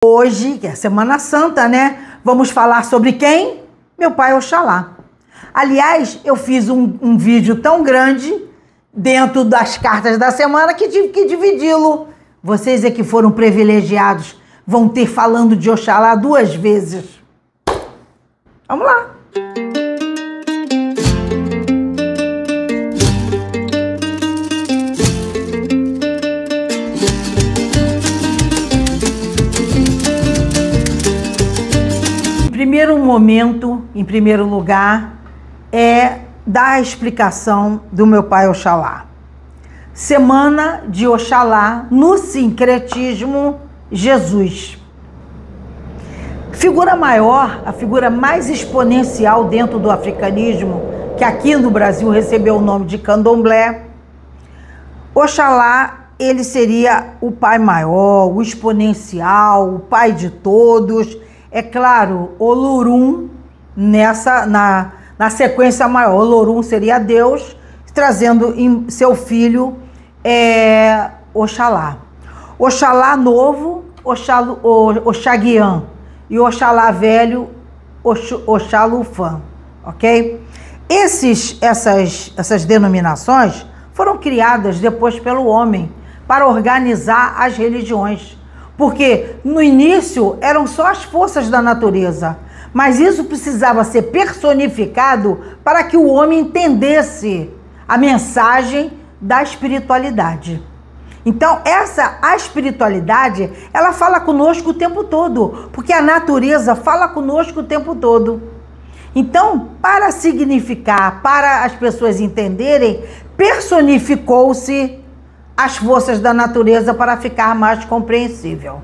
Hoje, que é Semana Santa, né? Vamos falar sobre quem? Meu pai Oxalá. Aliás, eu fiz um vídeo tão grande dentro das cartas da semana que tive que dividi-lo. Vocês é que foram privilegiados, vão ter falando de Oxalá 2 vezes. Vamos lá. Em primeiro lugar, é dar a explicação do meu pai Oxalá. Semana de Oxalá no sincretismo Jesus. Figura maior, a figura mais exponencial dentro do africanismo, que aqui no Brasil recebeu o nome de Candomblé. Oxalá, ele seria o pai maior, o exponencial, o pai de todos. É claro, Olorum, na sequência maior, Olorum seria Deus, trazendo em seu filho Oxalá. Oxalá novo, Oxaguian, e Oxalá velho, Oxalufã, ok? Essas denominações foram criadas depois pelo homem para organizar as religiões. Porque no início eram só as forças da natureza, mas isso precisava ser personificado para que o homem entendesse a mensagem da espiritualidade. Então, a espiritualidade, ela fala conosco o tempo todo, porque a natureza fala conosco o tempo todo. Então, para significar, para as pessoas entenderem, personificou-se as forças da natureza para ficar mais compreensível,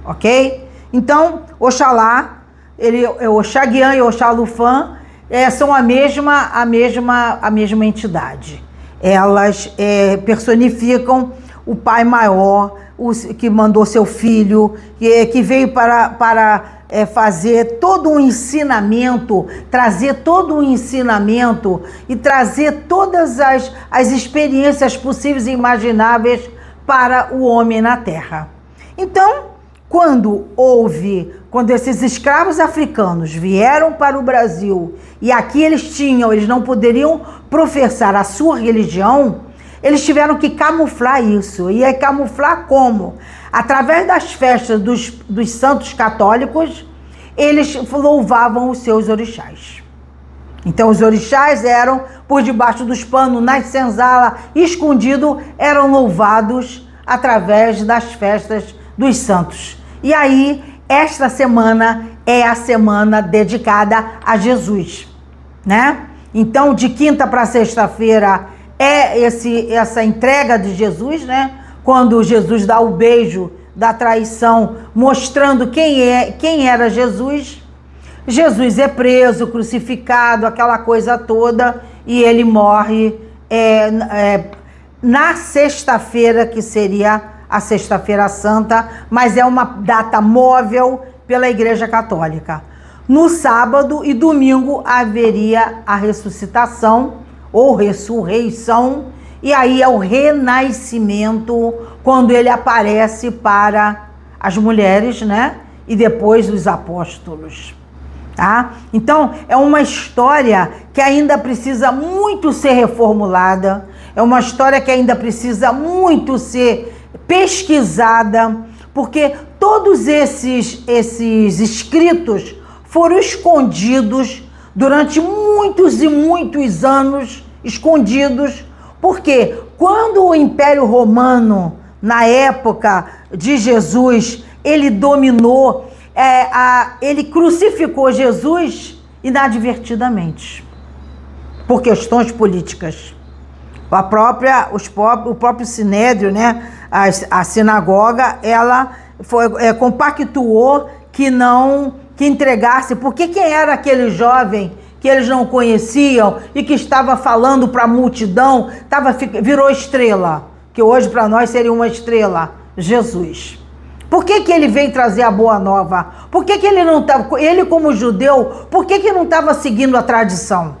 ok? Então, Oxalá, Oxaguian e Oxalufã são a mesma entidade. Elas personificam o Pai Maior, que mandou seu filho, que veio para fazer todo um ensinamento, trazer todo um ensinamento e trazer todas as experiências possíveis e imagináveis para o homem na Terra. Então, quando esses escravos africanos vieram para o Brasil e aqui eles não poderiam professar a sua religião, eles tiveram que camuflar isso. E camuflar como? Através das festas dos santos católicos, eles louvavam os seus orixás. Então, os orixás eram, por debaixo dos panos, nas senzalas, escondidos, eram louvados através das festas dos santos. E aí, esta semana é a semana dedicada a Jesus, né? Então, de quinta para sexta-feira é essa entrega de Jesus, né? Quando Jesus dá o beijo da traição, mostrando quem era Jesus. Jesus é preso, crucificado, aquela coisa toda, e ele morre na sexta-feira, que seria a Sexta-feira Santa, mas é uma data móvel pela Igreja Católica. No sábado e domingo haveria a ressuscitação, ou ressurreição, e aí é o renascimento, quando ele aparece para as mulheres, né? E depois os apóstolos, tá? Então, é uma história que ainda precisa muito ser reformulada, é uma história que ainda precisa muito ser pesquisada, porque todos esses escritos foram escondidos durante muitos e muitos anos, escondidos, porque quando o Império Romano, na época de Jesus, ele dominou, ele crucificou Jesus inadvertidamente, por questões políticas. O próprio Sinédrio, né, a sinagoga, ela compactuou que entregasse, porque quem era aquele jovem que eles não conheciam e que estava falando para a multidão, virou estrela, que hoje para nós seria uma estrela, Jesus. Por que ele veio trazer a boa nova? Por que ele não estava, ele como judeu, por que não estava seguindo a tradição?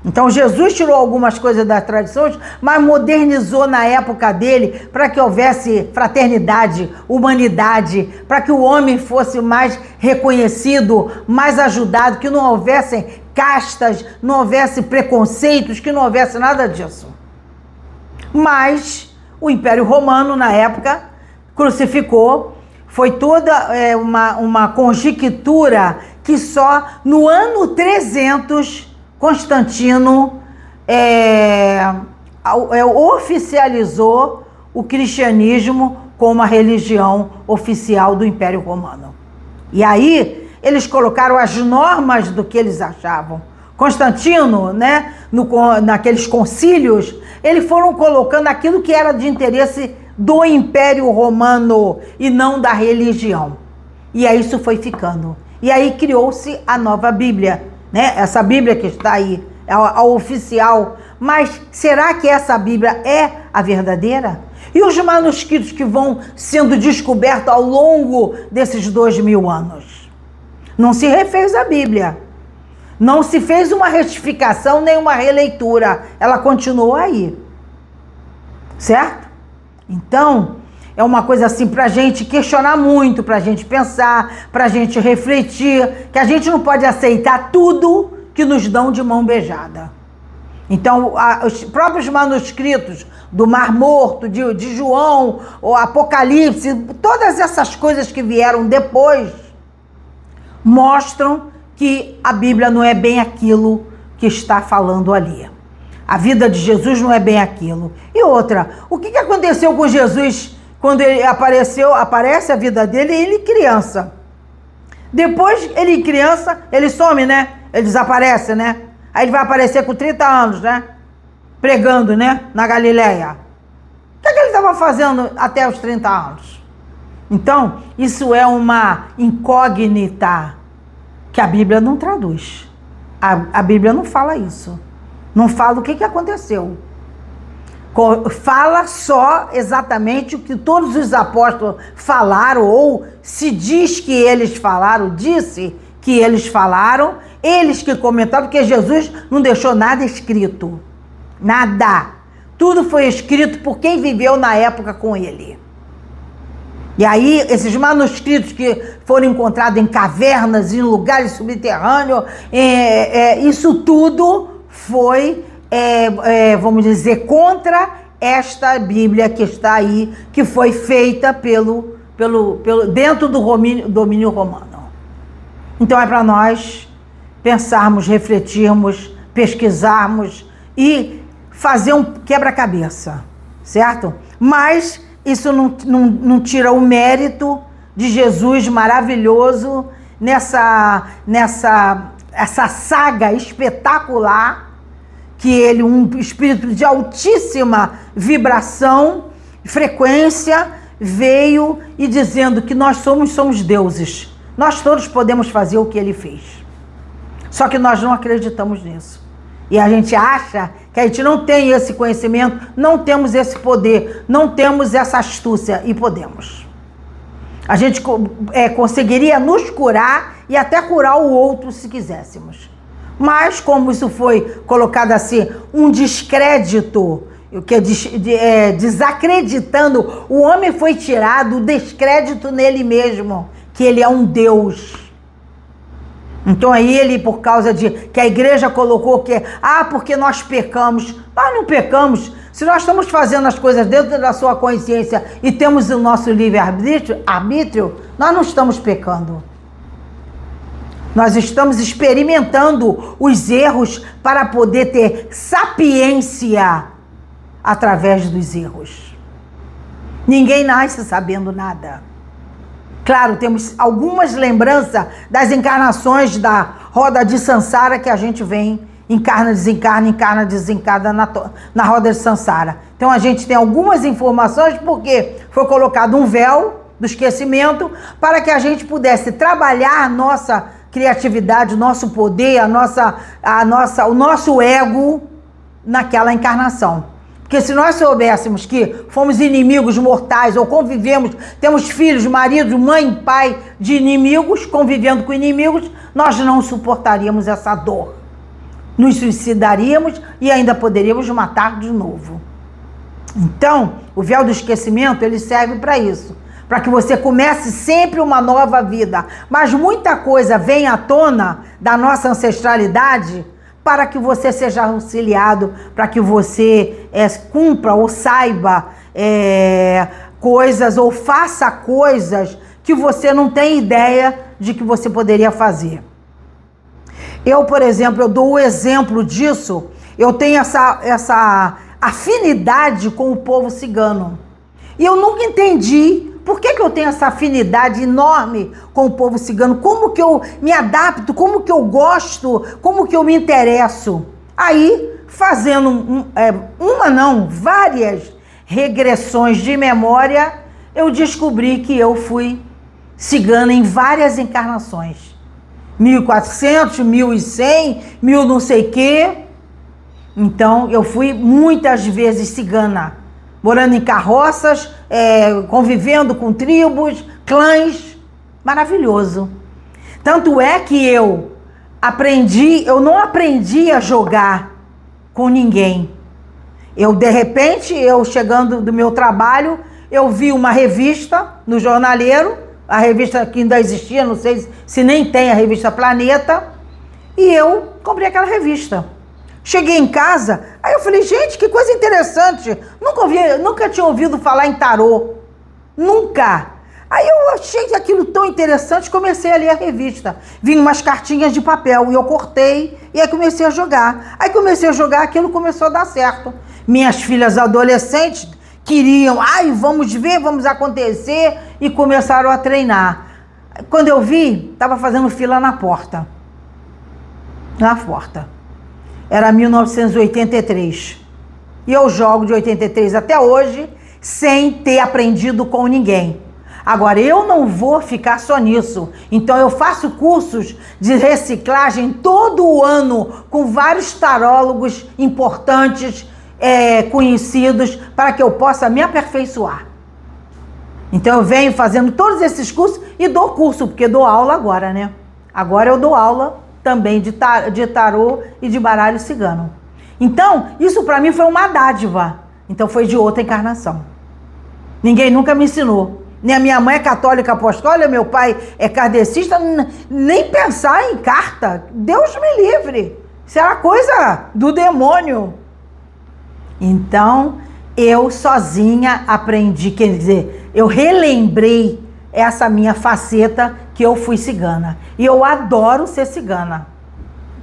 Então Jesus tirou algumas coisas das tradições, mas modernizou na época dele para que houvesse fraternidade, humanidade, para que o homem fosse mais reconhecido, mais ajudado, que não houvessem castas, não houvesse preconceitos, que não houvesse nada disso. Mas o Império Romano, na época, crucificou, foi toda uma conjectura que só no ano 300 Constantino oficializou o cristianismo como a religião oficial do Império Romano. E aí eles colocaram as normas do que eles achavam. Constantino, né, naqueles concílios, eles foram colocando aquilo que era de interesse do Império Romano e não da religião. E aí isso foi ficando. E aí criou-se a nova Bíblia, né? Essa Bíblia que está aí, a oficial. Mas será que essa Bíblia é a verdadeira? E os manuscritos que vão sendo descobertos ao longo desses 2000 anos? Não se refez a Bíblia. Não se fez uma retificação nem uma releitura. Ela continuou aí. Certo? Então, é uma coisa assim para a gente questionar muito, para a gente pensar, para a gente refletir, que a gente não pode aceitar tudo que nos dão de mão beijada. Então, os próprios manuscritos do Mar Morto, de João, o Apocalipse, todas essas coisas que vieram depois, mostram que a Bíblia não é bem aquilo que está falando ali. A vida de Jesus não é bem aquilo. E outra, o que aconteceu com Jesus quando ele aparece a vida dele, ele criança. Depois, ele criança, ele some, né? Ele desaparece, né? Aí ele vai aparecer com 30 anos, né? Pregando, né? Na Galileia. O que ele estava fazendo até os 30 anos? Então, isso é uma incógnita que a Bíblia não traduz. A Bíblia não fala isso. Não fala o que aconteceu. Fala só exatamente o que todos os apóstolos falaram, ou se diz que eles falaram, disse que eles falaram, eles que comentaram, porque Jesus não deixou nada escrito. Nada. Tudo foi escrito por quem viveu na época com ele. E aí, esses manuscritos que foram encontrados em cavernas, em lugares subterrâneos, isso tudo foi, vamos dizer, contra esta Bíblia que está aí, que foi feita dentro do domínio romano. Então é para nós pensarmos, refletirmos, pesquisarmos e fazer um quebra-cabeça, certo? Mas isso não tira o mérito de Jesus maravilhoso essa saga espetacular, que ele, um espírito de altíssima vibração, frequência, veio e dizendo que nós somos deuses. Nós todos podemos fazer o que ele fez. Só que nós não acreditamos nisso. E a gente acha que a gente não tem esse conhecimento, não temos esse poder, não temos essa astúcia, e podemos. A gente conseguiria nos curar e até curar o outro se quiséssemos. Mas como isso foi colocado assim, um descrédito, que é desacreditando, o homem foi tirado o descrédito nele mesmo, que ele é um Deus. Então aí ele, por causa de que a igreja colocou porque nós pecamos. Nós não pecamos. Se nós estamos fazendo as coisas dentro da sua consciência e temos o nosso livre-arbítrio, nós não estamos pecando. Nós estamos experimentando os erros para poder ter sapiência através dos erros. Ninguém nasce sabendo nada. Claro, temos algumas lembranças das encarnações da roda de Sansara que a gente vem, encarna, desencarna na roda de Sansara. Então a gente tem algumas informações porque foi colocado um véu do esquecimento para que a gente pudesse trabalhar a nossa criatividade, o nosso poder, o nosso ego naquela encarnação. Porque se nós soubéssemos que fomos inimigos mortais ou convivemos, temos filhos, marido, mãe, pai de inimigos, convivendo com inimigos, nós não suportaríamos essa dor. nos suicidaríamos e ainda poderíamos matar de novo. Então, o véu do esquecimento, ele serve para isso, para que você comece sempre uma nova vida. Mas muita coisa vem à tona da nossa ancestralidade para que você seja auxiliado, para que você cumpra ou saiba coisas ou faça coisas que você não tem ideia de que você poderia fazer. Eu, por exemplo, eu dou o exemplo disso. Eu tenho essa afinidade com o povo cigano. E eu nunca entendi por que eu tenho essa afinidade enorme com o povo cigano. Como que eu me adapto, como que eu gosto, como que eu me interesso. Aí, fazendo várias regressões de memória, eu descobri que eu fui cigana em várias encarnações. 1400, 1100, 1000 não sei o quê. Então, eu fui muitas vezes cigana, morando em carroças, convivendo com tribos, clãs. Maravilhoso. Tanto é que eu não aprendi a jogar com ninguém. De repente, chegando do meu trabalho, eu vi uma revista no jornaleiro, a revista que ainda existia, não sei se nem tem a revista Planeta, e eu comprei aquela revista. Cheguei em casa, aí eu falei, gente, que coisa interessante, nunca tinha ouvido falar em tarô, nunca. Aí eu achei aquilo tão interessante, comecei a ler a revista. Vinha umas cartinhas de papel, e eu cortei, e aí comecei a jogar. Aí comecei a jogar, aquilo começou a dar certo. Minhas filhas adolescentes queriam, vamos ver, vamos acontecer, e começaram a treinar. Quando eu vi, estava fazendo fila na porta. Na porta. Era 1983. E eu jogo de 83 até hoje, sem ter aprendido com ninguém. Agora, eu não vou ficar só nisso. Então, eu faço cursos de reciclagem todo o ano, com vários tarólogos importantes, conhecidos, para que eu possa me aperfeiçoar. Então eu venho fazendo todos esses cursos e dou curso, porque dou aula agora, né? Agora eu dou aula também de tarô e de baralho cigano. Então, isso para mim foi uma dádiva. Então foi de outra encarnação. Ninguém nunca me ensinou. Nem a minha mãe é católica apostólica, meu pai é kardecista, nem pensar em carta. Deus me livre. Isso era coisa do demônio. Então, eu sozinha aprendi, quer dizer, eu relembrei essa minha faceta que eu fui cigana. E eu adoro ser cigana.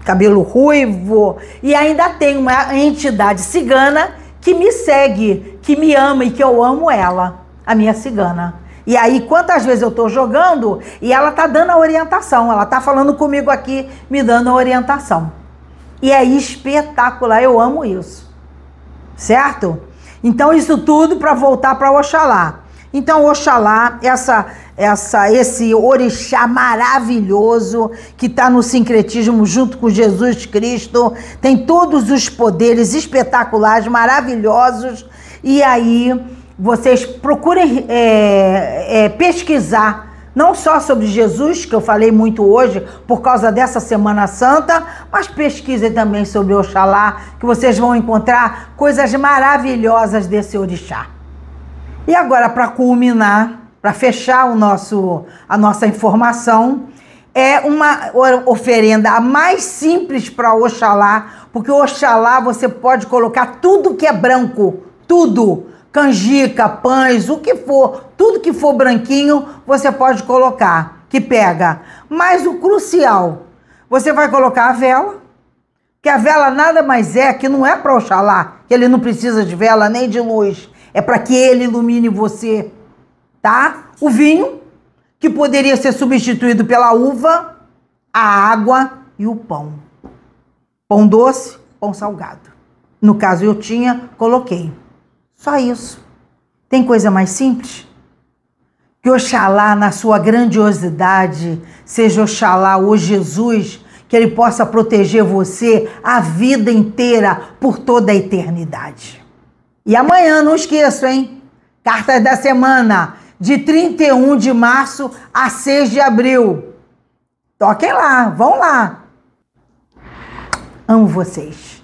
Cabelo ruivo. E ainda tem uma entidade cigana que me segue, que me ama e que eu amo ela, a minha cigana. E aí, quantas vezes eu tô jogando e ela tá dando a orientação, ela tá falando comigo aqui, me dando a orientação. E é espetacular, eu amo isso. Certo? Então, isso tudo para voltar para Oxalá. Então, Oxalá, esse orixá maravilhoso que está no sincretismo junto com Jesus Cristo, tem todos os poderes espetaculares, maravilhosos. E aí, vocês procurem pesquisar, não só sobre Jesus, que eu falei muito hoje por causa dessa Semana Santa, mas pesquisem também sobre Oxalá, que vocês vão encontrar coisas maravilhosas desse orixá. E agora, para culminar, para fechar a nossa informação, é uma oferenda a mais simples para Oxalá, porque Oxalá você pode colocar tudo que é branco, tudo. Canjica, pães, o que for, tudo que for branquinho, você pode colocar, que pega. Mas o crucial, você vai colocar a vela, que a vela nada mais que não é para Oxalá, que ele não precisa de vela nem de luz, é para que ele ilumine você, tá? O vinho, que poderia ser substituído pela uva, a água e o pão. Pão doce, pão salgado. No caso eu coloquei. Só isso. Tem coisa mais simples? Que Oxalá, na sua grandiosidade, seja Oxalá, o Jesus, que ele possa proteger você a vida inteira, por toda a eternidade. E amanhã, não esqueço, hein? Cartas da semana, de 31 de março a 6 de abril. Toquem lá, vão lá. Amo vocês.